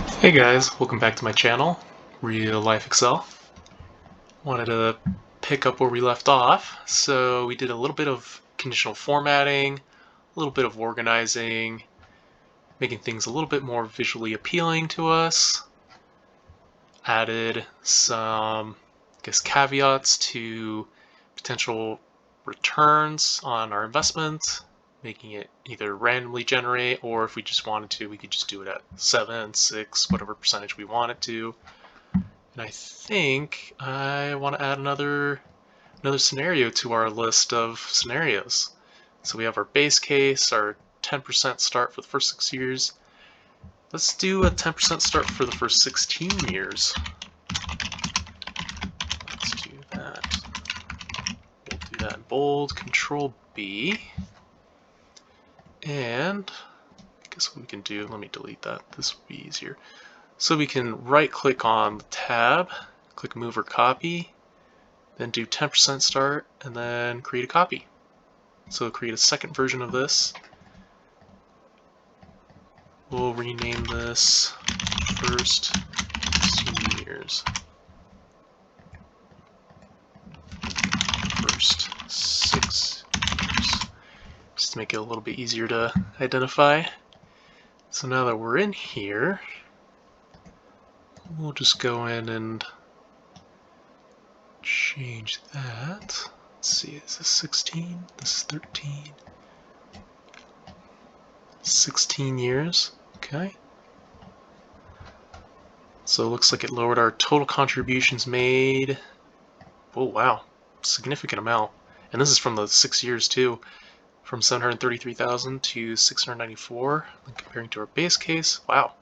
Hey guys, welcome back to my channel, Real Life Excel. Wanted to pick up where we left off. So we did a little bit of conditional formatting, a little bit of organizing, making things a little bit more visually appealing to us. Added some, caveats to potential returns on our investment, making it either randomly generate, or if we just wanted to, we could just do it at 7, 6, whatever percentage we want it to. And I think I want to add another scenario to our list of scenarios. So we have our base case, our 10% start for the first 6 years. Let's do a 10% start for the first 16 years. Let's do that. We'll do that in bold, Control B. And I guess what we can do, let me delete that, this will be easier. So we can right click on the tab, click move or copy, then do 10% start, and then create a copy. So create a second version of this. We'll rename this first 16 years. First 6 years. Just to make it a little bit easier to identify. So now that we're in here, we'll just go in and change that. Let's see, is this 16? This is 13. 16 years, okay. So it looks like it lowered our total contributions made. Oh wow, significant amount. And this is from the 6 years too, from 733,000 to 694. And comparing to our base case, wow,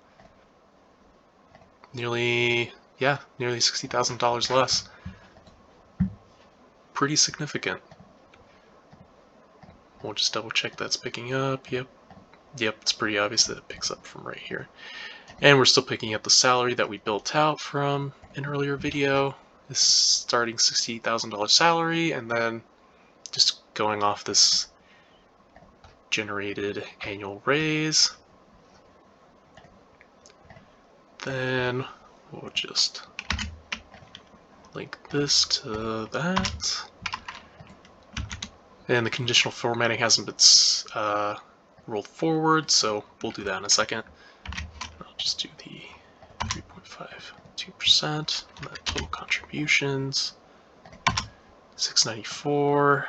nearly $60,000 less. Pretty significant. We'll just double check that's picking up. Yep, it's pretty obvious that it picks up from right here. And we're still picking up the salary that we built out from an earlier video. This starting $60,000 salary, and then just going off this generated annual raise. Then we'll just link this to that. And the conditional formatting hasn't been rolled forward, so we'll do that in a second. I'll just do the 3.52%, total contributions, 694,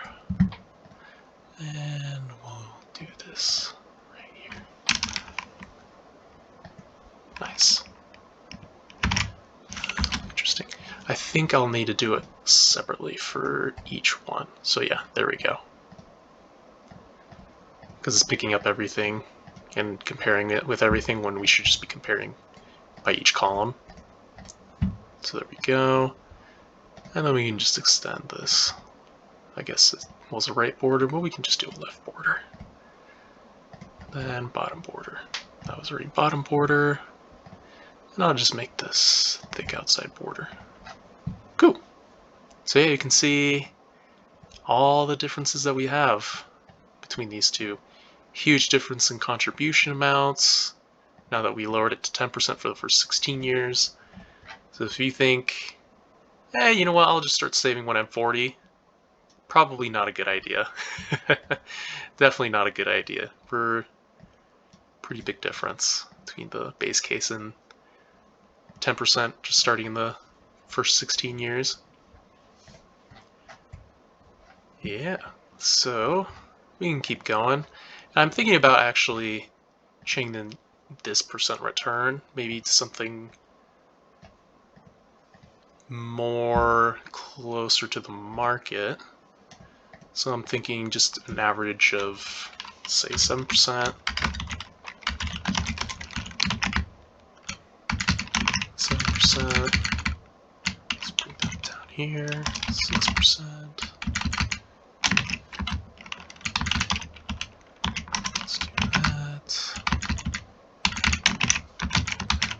and we'll do this right here. Nice. Interesting. I think I'll need to do it separately for each one. So yeah, there we go. Because it's picking up everything and comparing it with everything when we should just be comparing by each column. So there we go. And then we can just extend this. I guess it was a right border, but we can just do a left border. Then bottom border. That was already bottom border. And I'll just make this thick outside border. Cool. So yeah, you can see all the differences that we have between these two. Huge difference in contribution amounts now that we lowered it to 10% for the first 16 years. So if you think, hey, you know what, I'll just start saving when I'm 40, probably not a good idea. Definitely not a good idea. For pretty big difference between the base case and 10% just starting in the first 16 years. Yeah, so we can keep going. I'm thinking about actually changing this percent return maybe to something more closer to the market. So I'm thinking just an average of, say, 7%. 7%. Let's bring that down here. 6%. Let's do that.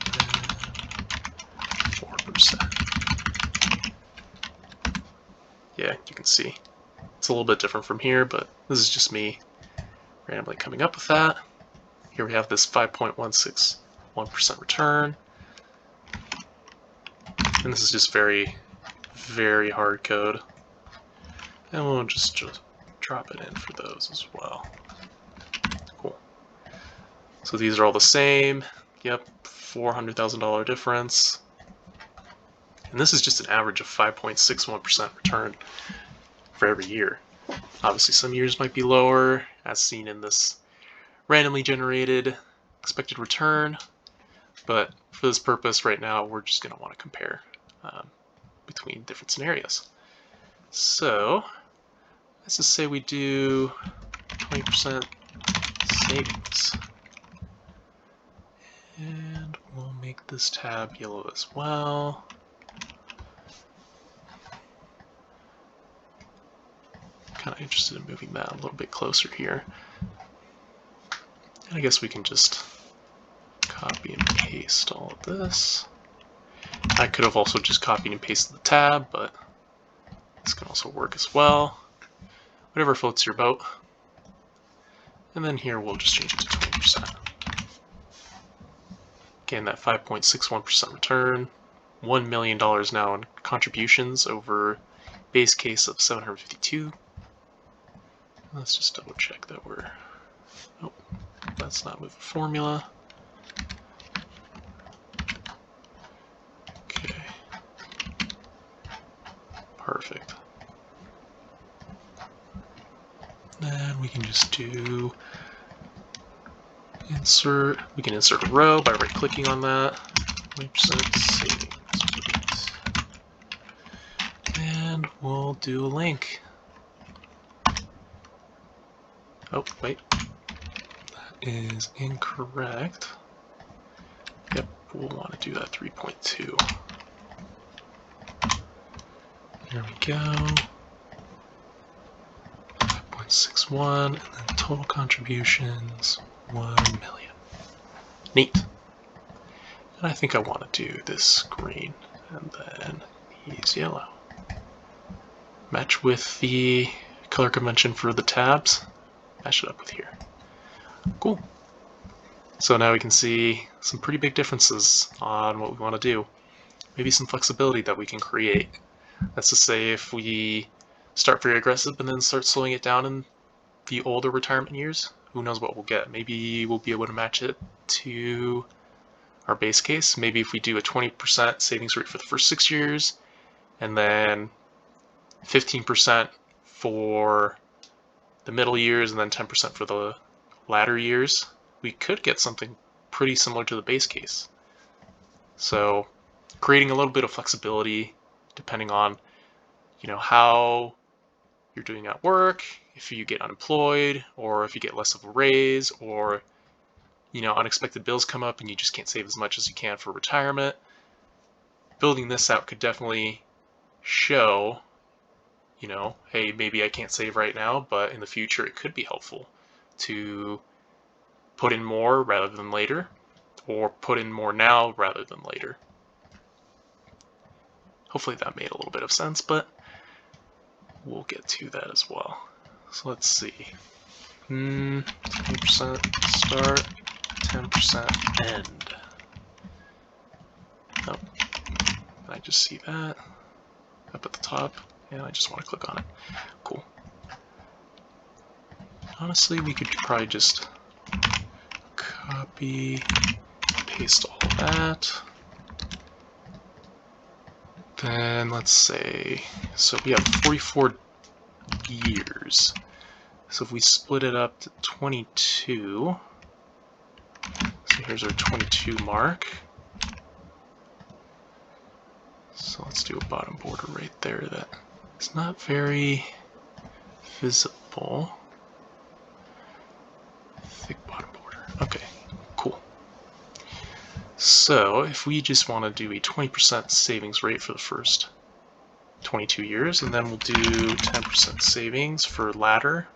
And then 4%. Yeah, you can see it's a little bit different from here, but this is just me randomly coming up with that. Here we have this 5.161% return. And this is just very, very hard code. And we'll just drop it in for those as well. Cool. So these are all the same. Yep, $400,000 difference. And this is just an average of 5.61% return for every year. Obviously some years might be lower, as seen in this randomly generated expected return, but for this purpose right now we're just going to want to compare between different scenarios. So let's just say we do 20% savings, and we'll make this tab yellow as well. Kind of interested in moving that a little bit closer here. And I guess we can just copy and paste all of this. I could have also just copied and pasted the tab, but this can also work as well. Whatever floats your boat. And then here we'll just change it to 20%. Again, that 5.61% return, $1 million now in contributions over base case of 752. Let's just double check that we're, oh, let's not move the formula. Okay, perfect. Then we can just do insert. We can insert a row by right-clicking on that. 20% savings. And we'll do a link. Oh, wait. That is incorrect. Yep, we'll want to do that 3.2. There we go. 5.61, and then total contributions, 1 million. Neat. And I think I want to do this green, and then he's yellow. Match with the color convention for the tabs. Match it up with here. Cool. So now we can see some pretty big differences on what we want to do. Maybe some flexibility that we can create. That's to say, if we start very aggressive and then start slowing it down in the older retirement years, who knows what we'll get. Maybe we'll be able to match it to our base case. Maybe if we do a 20% savings rate for the first 6 years, and then 15% for the middle years, and then 10% for the latter years, we could get something pretty similar to the base case. So creating a little bit of flexibility depending on, you know, how you're doing at work, if you get unemployed, or if you get less of a raise, or, you know, unexpected bills come up and you just can't save as much as you can for retirement. Building this out could definitely show, you know, hey, maybe I can't save right now, but in the future it could be helpful to put in more rather than later, or put in more now rather than later. Hopefully that made a little bit of sense, but we'll get to that as well. So let's see. 20% start, 10% end. Oh, I just see that up at the top, and I just want to click on it. Cool. Honestly, we could probably just copy, paste all of that. Then let's say, so we have 44 years. So if we split it up to 22, so here's our 22 mark. So let's do a bottom border right there that is not very visible. Thick bottom border. Okay, cool. So if we just want to do a 20% savings rate for the first 22 years, and then we'll do 10% savings for latter,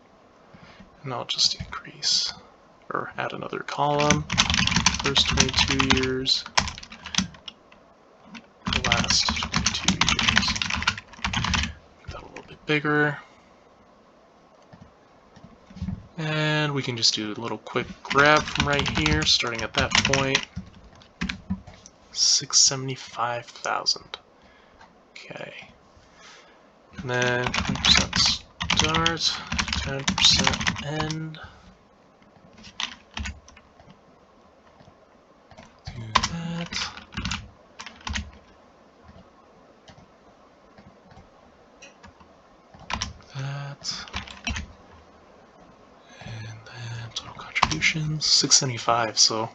and I'll just increase or add another column. First 22 years, the last 22 years. Make that a little bit bigger. And we can just do a little quick grab from right here, starting at that point. 675,000. Okay. And then 20% start, 10% end. Do that. That. And then total contributions, 675, so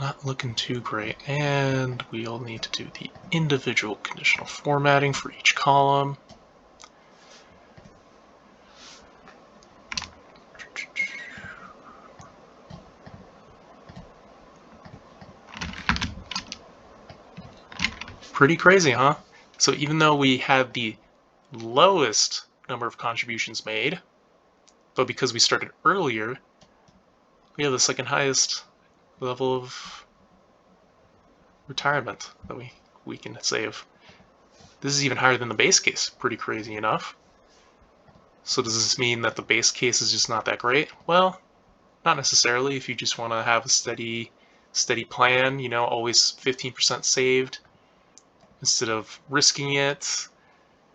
not looking too great. And we'll need to do the individual conditional formatting for each column. Pretty crazy, huh? So even though we had the lowest number of contributions made, but because we started earlier, we have the second highest level of retirement that we can save. This is even higher than the base case. Pretty crazy enough. So does this mean that the base case is just not that great? Well, not necessarily. If you just want to have a steady plan, you know, always 15% saved instead of risking it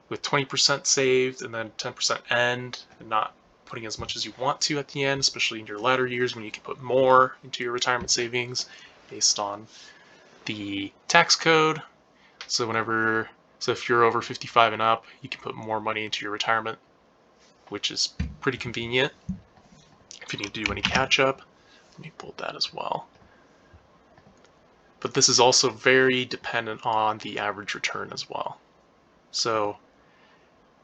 with 20% saved and then 10% end and not putting as much as you want to at the end, especially in your latter years when you can put more into your retirement savings based on the tax code. So if you're over 55 and up, you can put more money into your retirement, which is pretty convenient. If you need to do any catch up, let me pull that as well. But this is also very dependent on the average return as well. So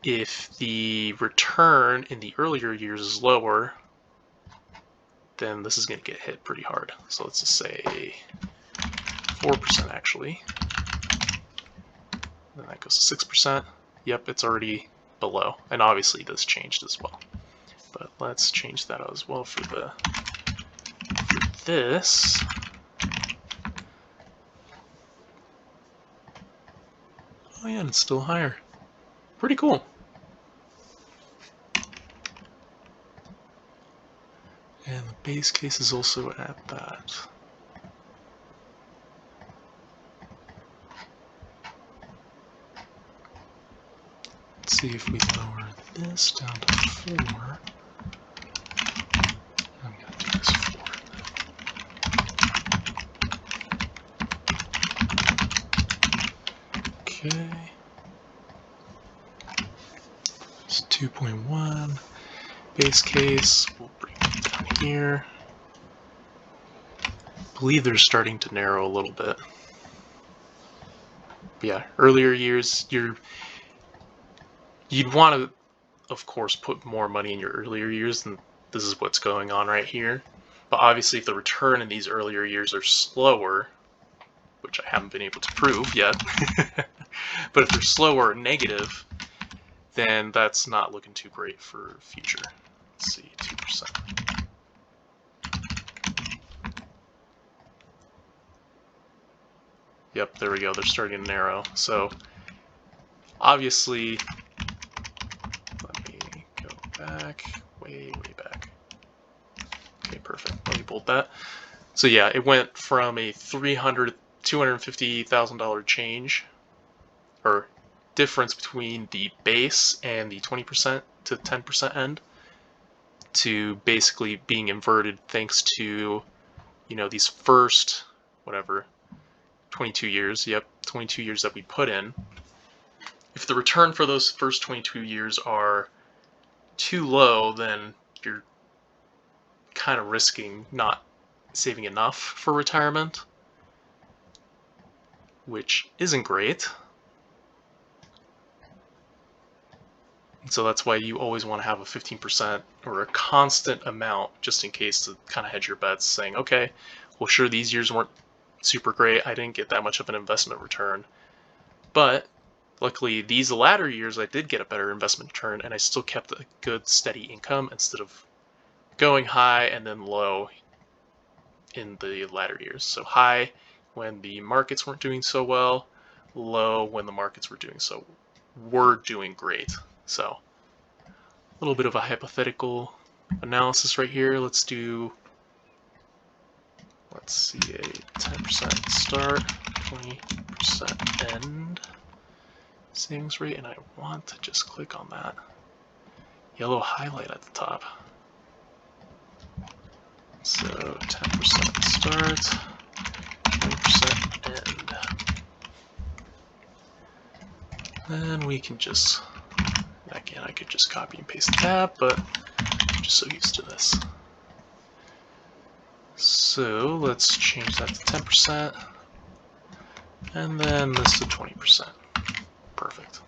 if the return in the earlier years is lower, then this is going to get hit pretty hard. So let's just say 4% actually. Then that goes to 6%. Yep, it's already below. And obviously this changed as well. But let's change that as well for this. Oh yeah, and it's still higher. Pretty cool. And the base case is also at that. Let's see if we lower this down to 4. I'm going to do this 4. Okay. It's 2.1. Base case, we'll bring it down here. I believe they're starting to narrow a little bit. But yeah, earlier years, you'd want to, of course, put more money in your earlier years, and this is what's going on right here. But obviously, if the return in these earlier years are slower, which I haven't been able to prove yet, but if they're slower or negative, then that's not looking too great for future. Let's see, 2%. Yep, there we go. They're starting to narrow. So obviously, let me go back, way back. Okay, perfect. Let me bold that. So yeah, it went from a $250,000 change, or difference between the base and the 20% to 10% end, to basically being inverted thanks to, you know, these first, 22 years, yep, 22 years that we put in. If the return for those first 22 years are too low, then you're kind of risking not saving enough for retirement, which isn't great. And so that's why you always want to have a 15% or a constant amount just in case to kind of hedge your bets, saying, okay, well, sure, these years weren't super great. I didn't get that much of an investment return. But luckily, these latter years, I did get a better investment return, and I still kept a good, steady income instead of going high and then low in the latter years. So high when the markets weren't doing so well, low when the markets were doing great. So a little bit of a hypothetical analysis right here. Let's see, a 10% start, 20% end savings rate, and I want to just click on that yellow highlight at the top. So 10% start, 20% end. Then we can just, again, I could just copy and paste the tab, but I'm just so used to this. So let's change that to 10%, and then this to 20%. Perfect.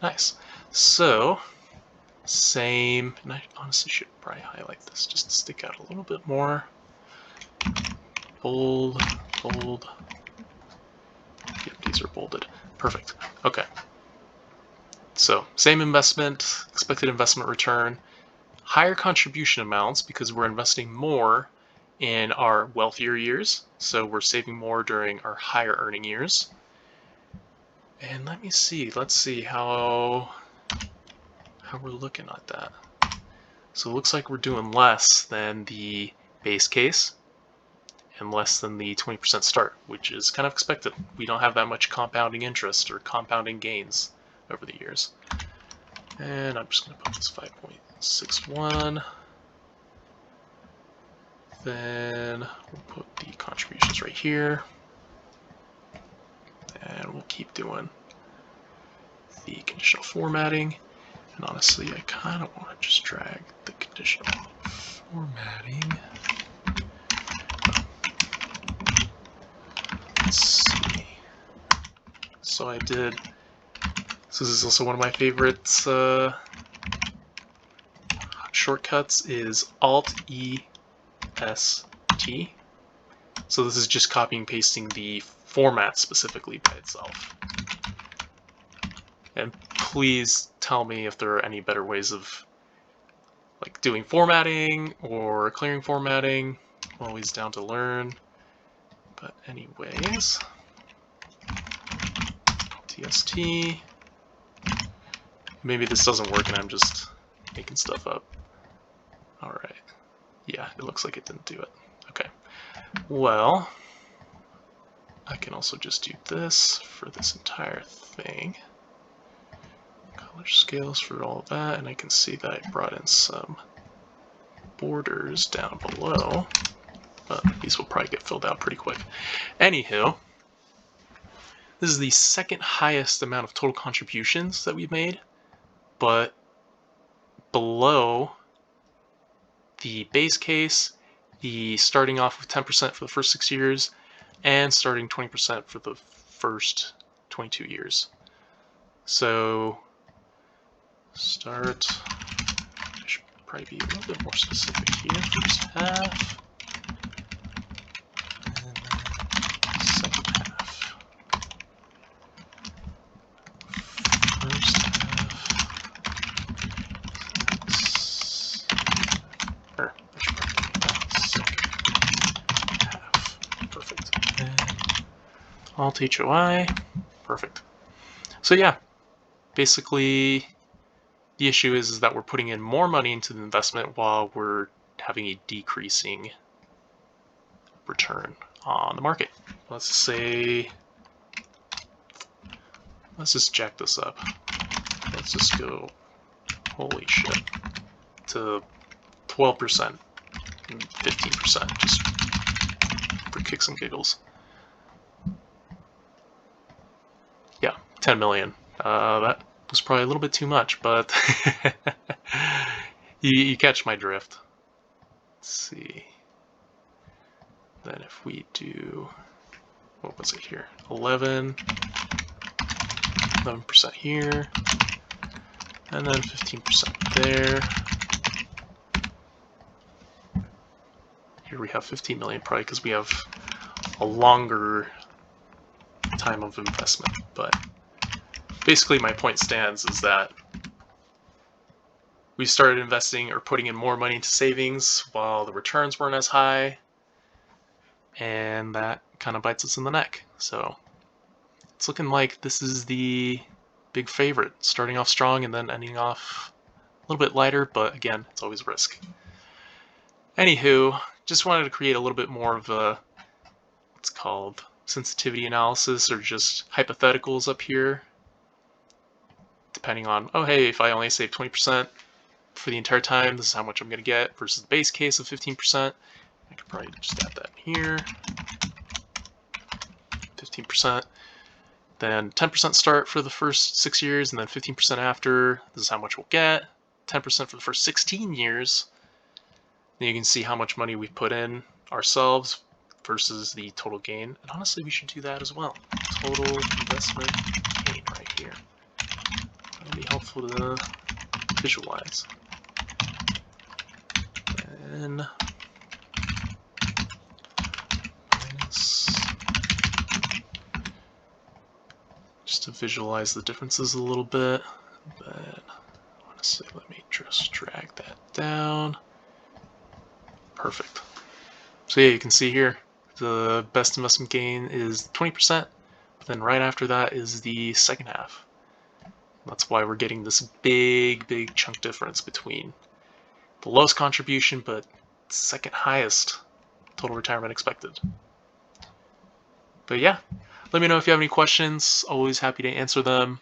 Nice. So, same, and I honestly should probably highlight this just to stick out a little bit more. Bold, bold. Yep, these are bolded. Perfect. Okay. So, same investment, expected investment return, higher contribution amounts because we're investing more in our wealthier years. So we're saving more during our higher earning years. And let me see, let's see how we're looking at that. So it looks like we're doing less than the base case and less than the 20% start, which is kind of expected. We don't have that much compounding interest or compounding gains over the years. And I'm just going to put this 5.61. Then we'll put the contributions right here. And we'll keep doing the conditional formatting. And honestly, I kind of want to just drag the conditional formatting. Let's see. So I did. So this is also one of my favorite shortcuts is Alt-E-S-T. So this is just copying and pasting the format specifically by itself. And please tell me if there are any better ways of like doing formatting or clearing formatting. I'm always down to learn. But anyways, TST. Maybe this doesn't work and I'm just making stuff up. Alright. Yeah, it looks like it didn't do it. Okay. Well, I can also just do this for this entire thing. Color scales for all of that, and I can see that I brought in some borders down below, but these will probably get filled out pretty quick. Anywho, this is the second highest amount of total contributions that we've made, but below the base case, the starting off with 10% for the first 6 years, and starting 20% for the first 22 years. So start, I should probably be a little bit more specific here, first half, and then second half. First half, or I should probably do second half. Perfect. And Alt HOI, perfect. So yeah, basically the issue is that we're putting in more money into the investment while we're having a decreasing return on the market. Let's say, let's just jack this up. Let's just go, holy shit, to 12% and 15%, just for kicks and giggles. Yeah, 10 million. That was probably a little bit too much, but you catch my drift. Let's see. Then if we do, what was it here? 11% here, and then 15% there. Here we have 15 million, probably because we have a longer time of investment, but basically my point stands is that we started investing or putting in more money into savings while the returns weren't as high, and that kind of bites us in the neck. So it's looking like this is the big favorite, starting off strong and then ending off a little bit lighter, but again, it's always risk. Anywho, just wanted to create a little bit more of a called sensitivity analysis, or just hypotheticals up here. Depending on, oh hey, if I only save 20% for the entire time, this is how much I'm going to get, versus the base case of 15%. I could probably just add that here. 15%. Then 10% start for the first 6 years, and then 15% after. This is how much we'll get. 10% for the first 16 years. Then you can see how much money we put in ourselves versus the total gain. And honestly, we should do that as well. Total investment gain right here. That'll be helpful to visualize. And minus, just to visualize the differences a little bit. But honestly, let me just drag that down. Perfect. So yeah, you can see here, the best investment gain is 20%, but then right after that is the second half. That's why we're getting this big chunk difference between the lowest contribution but second highest total retirement expected. But yeah, let me know if you have any questions. Always happy to answer them.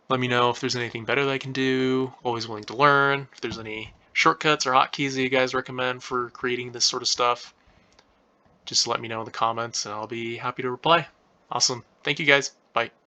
Let me know if there's anything better that I can do. Always willing to learn. If there's any shortcuts or hotkeys that you guys recommend for creating this sort of stuff, just let me know in the comments and I'll be happy to reply. Awesome. Thank you guys.